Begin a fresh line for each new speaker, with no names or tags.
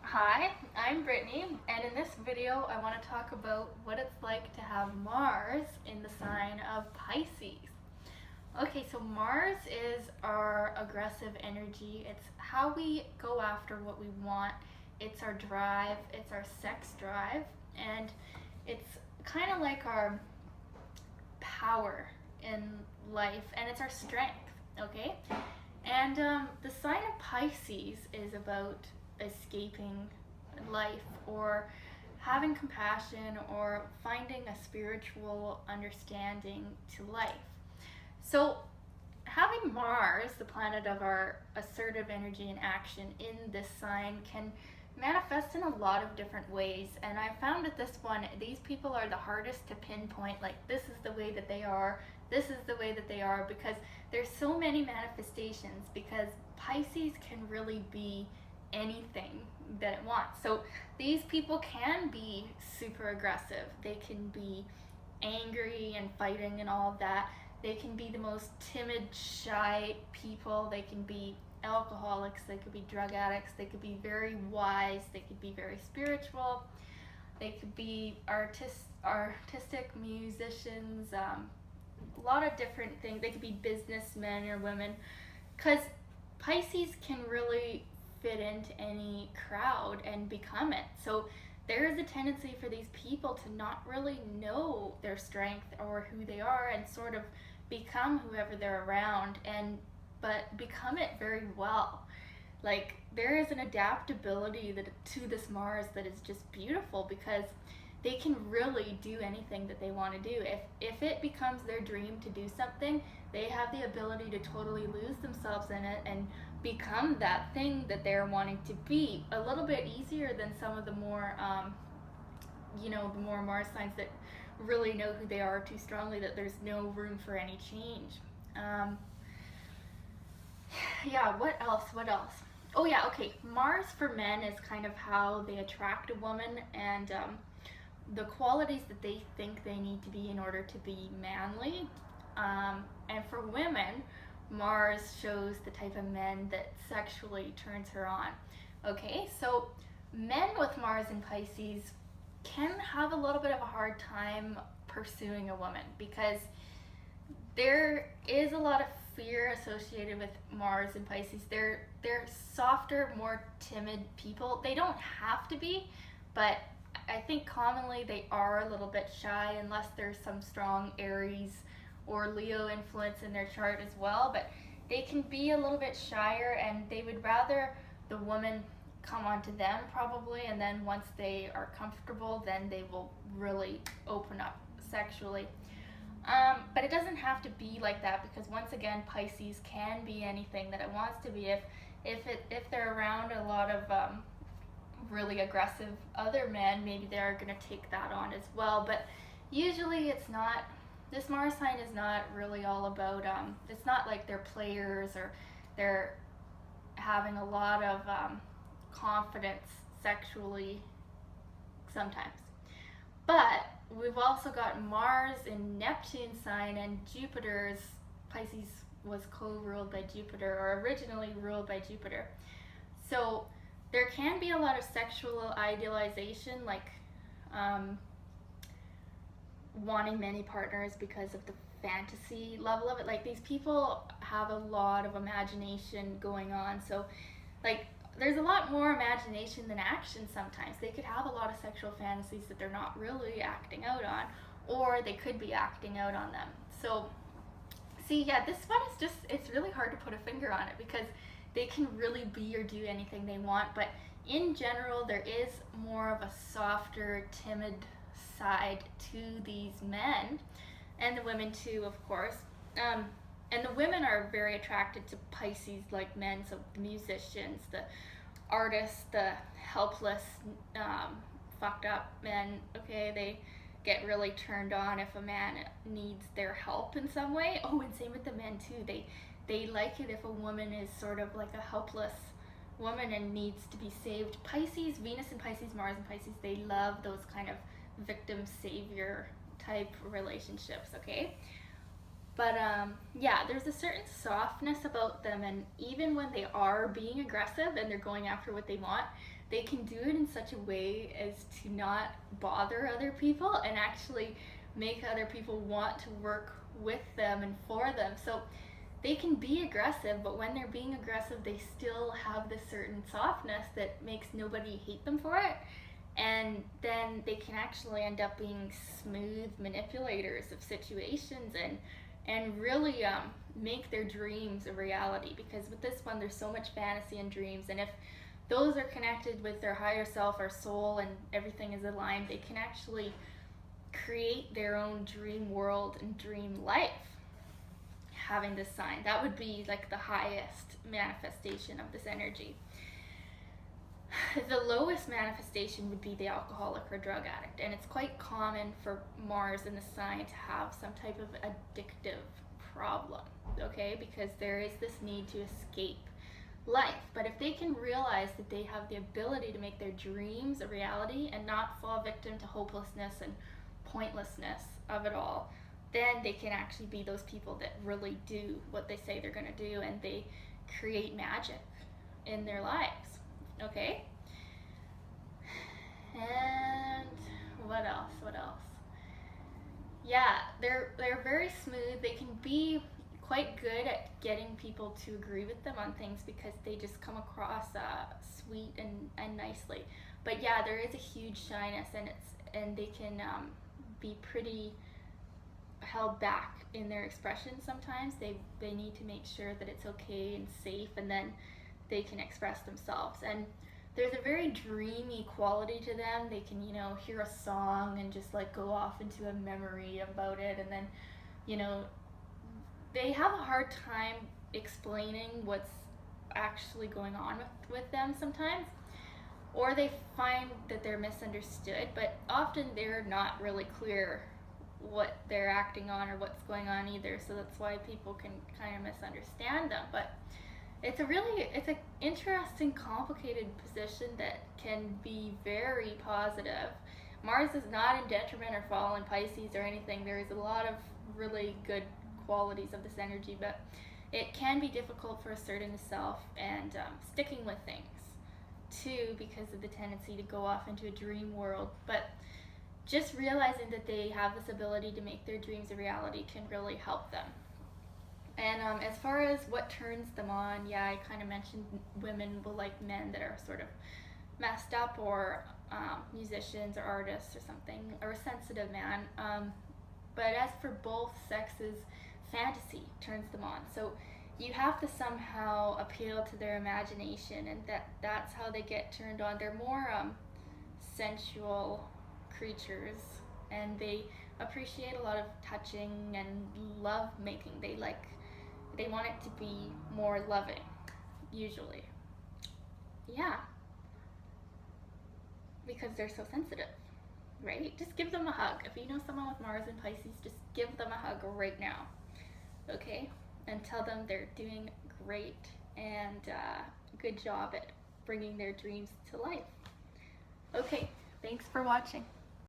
Hi, I'm Brittany, and in this video I want to talk about what it's like to have Mars in the sign of Pisces. Okay, so Mars is our aggressive energy. It's how we go after what we want. It's our drive, it's our sex drive, and it's kind of like our power in life, and it's our strength, okay? And the sign of Pisces is about escaping life or having compassion or finding a spiritual understanding to life. So, having Mars, the planet of our assertive energy and action, in this sign can manifest in a lot of different ways. And I found that these people are the hardest to pinpoint, like, this is the way that they are, this is the way that they are, because there's so many manifestations, because Pisces can really be anything that it wants. So these people can be super aggressive, they can be angry and fighting and all of that. They can be the most timid, shy people. They can be alcoholics, they could be drug addicts, they could be very wise, they could be very spiritual, they could be artistic musicians, a lot of different things. They could be businessmen or women, because Pisces can really fit into any crowd and become it. So there is a tendency for these people to not really know their strength or who they are and sort of become whoever they're around, and but become it very well. Like, there is an adaptability to this Mars that is just beautiful, because they can really do anything that they want to do. If it becomes their dream to do something, they have the ability to totally lose themselves in it and become that thing that they're wanting to be, a little bit easier than some of the more the more Mars signs that really know who they are too strongly, that there's no room for any change. Yeah, what else? Oh yeah, okay. Mars for men is kind of how they attract a woman, and the qualities that they think they need to be in order to be manly. And for women, Mars shows the type of men that sexually turns her on. Okay, so men with Mars in Pisces can have a little bit of a hard time pursuing a woman, because there is a lot of fear associated with Mars and Pisces. They're softer, more timid people. They don't have to be, but I think commonly they are a little bit shy, unless there's some strong Aries or Leo influence in their chart as well. But they can be a little bit shyer, and they would rather the woman come onto them probably, and then once they are comfortable, then they will really open up sexually. But it doesn't have to be like that, because once again, Pisces can be anything that it wants to be. If they're around a lot of really aggressive other men, maybe they're going to take that on as well. But usually it's not. This Mars sign is not really all about. It's not like they're players, or they're having a lot of confidence sexually sometimes. But we've also got Mars in Neptune sign, and Jupiter's Pisces was co-ruled by Jupiter, or originally ruled by Jupiter. So there can be a lot of sexual idealization, like wanting many partners because of the fantasy level of it. Like, these people have a lot of imagination going on. So, like, there's a lot more imagination than action sometimes. They could have a lot of sexual fantasies that they're not really acting out on, or they could be acting out on them. So, see, yeah, this one is just, it's really hard to put a finger on it, because they can really be or do anything they want. But in general, there is more of a softer, timid side to these men, and the women too, of course. And the women are very attracted to Pisces like men, so the musicians, the artists, the helpless, fucked up men, okay, they get really turned on if a man needs their help in some way. Oh, and same with the men too. They like it if a woman is sort of like a helpless woman and needs to be saved. Pisces, Venus and Pisces, Mars and Pisces, they love those kind of victim savior type relationships, okay? But yeah, there's a certain softness about them, and even when they are being aggressive and they're going after what they want, they can do it in such a way as to not bother other people and actually make other people want to work with them and for them. So they can be aggressive, but when they're being aggressive, they still have this certain softness that makes nobody hate them for it. And then they can actually end up being smooth manipulators of situations and really make their dreams a reality, because with this one there's so much fantasy and dreams, and if those are connected with their higher self or soul and everything is aligned, they can actually create their own dream world and dream life having this sign. That would be like the highest manifestation of this energy. The lowest manifestation would be the alcoholic or drug addict, and it's quite common for Mars in the sign to have some type of addictive problem, okay, because there is this need to escape life. But if they can realize that they have the ability to make their dreams a reality and not fall victim to hopelessness and pointlessness of it all, then they can actually be those people that really do what they say they're going to do, and they create magic in their lives, okay? And what else? Yeah, they're very smooth. They can be quite good at getting people to agree with them on things because they just come across sweet and nicely. But yeah, there is a huge shyness, and they can be pretty held back in their expression sometimes. They need to make sure that it's okay and safe, and then they can express themselves. And there's a very dreamy quality to them. They can, hear a song and just like go off into a memory about it, and then, they have a hard time explaining what's actually going on with them sometimes, or they find that they're misunderstood, but often they're not really clear what they're acting on or what's going on either, so that's why people can kind of misunderstand them. But it's an interesting, complicated position that can be very positive. Mars is not in detriment or fall in Pisces or anything. There is a lot of really good qualities of this energy, but it can be difficult for asserting the self and sticking with things too, because of the tendency to go off into a dream world. But just realizing that they have this ability to make their dreams a reality can really help them. And as far as what turns them on, yeah, I kind of mentioned women will like men that are sort of messed up, or musicians or artists or something, or a sensitive man. But as for both sexes, fantasy turns them on. So you have to somehow appeal to their imagination, and that's how they get turned on. They're more sensual creatures, and they appreciate a lot of touching and love making. They want it to be more loving, usually. Yeah, because they're so sensitive, right? Just give them a hug. If you know someone with Mars and Pisces, just give them a hug right now, okay? And tell them they're doing great, and good job at bringing their dreams to life. Okay, thanks for watching.